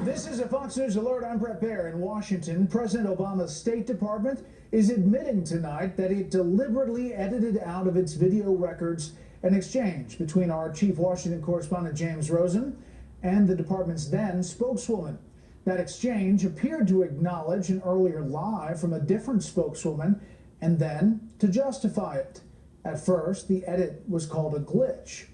This is a Fox News Alert. I'm Brett Baer in Washington. President Obama's State Department is admitting tonight that it deliberately edited out of its video records an exchange between our chief Washington correspondent James Rosen and the department's then spokeswoman. That exchange appeared to acknowledge an earlier lie from a different spokeswoman and then to justify it. At first, the edit was called a glitch.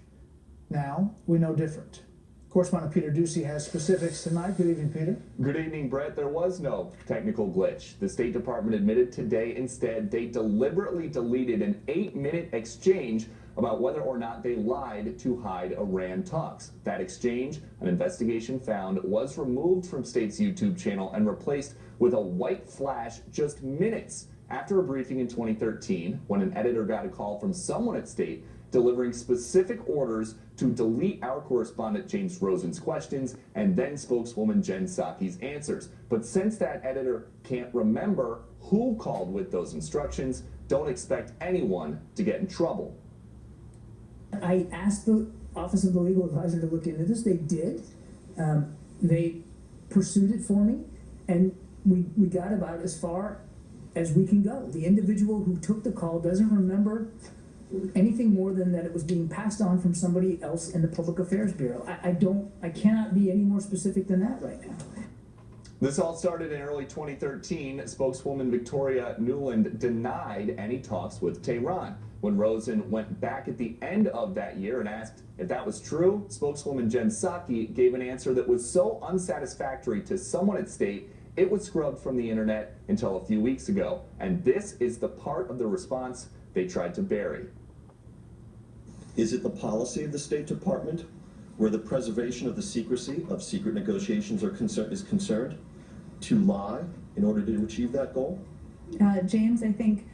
Now we know different. Correspondent Peter Doocy has specifics tonight. Good evening, Peter. Good evening, Brett. There was no technical glitch. The State Department admitted today instead they deliberately deleted an 8-minute exchange about whether or not they lied to hide Iran talks. That exchange, an investigation found, was removed from State's YouTube channel and replaced with a white flash just minutes after a briefing in 2013 when an editor got a call from someone at State delivering specific orders to delete our correspondent James Rosen's questions and then spokeswoman Jen Psaki's answers. But since that editor can't remember who called with those instructions, don't expect anyone to get in trouble. I asked the Office of the Legal Advisor to look into this. They did. They pursued it for me, and we got about as far as we can go. The individual who took the call doesn't remember anything more than that it was being passed on from somebody else in the Public Affairs Bureau. I cannot be any more specific than that right now. This all started in early 2013. Spokeswoman Victoria Nuland denied any talks with Tehran. When Rosen went back at the end of that year and asked if that was true, spokeswoman Jen Psaki gave an answer that was so unsatisfactory to someone at State, it was scrubbed from the internet until a few weeks ago. And this is the part of the response they tried to bury. Is it the policy of the State Department where the preservation of the secrecy of secret negotiations is concerned to lie in order to achieve that goal? James, I think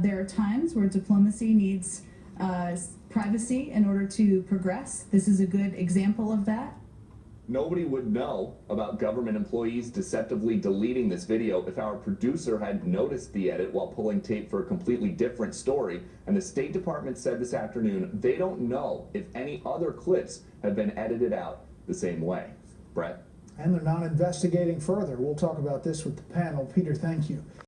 there are times where diplomacy needs privacy in order to progress. This is a good example of that. Nobody would know about government employees deceptively deleting this video if our producer had noticed the edit while pulling tape for a completely different story. And the State Department said this afternoon they don't know if any other clips have been edited out the same way. Brett? And they're not investigating further. We'll talk about this with the panel. Peter, thank you.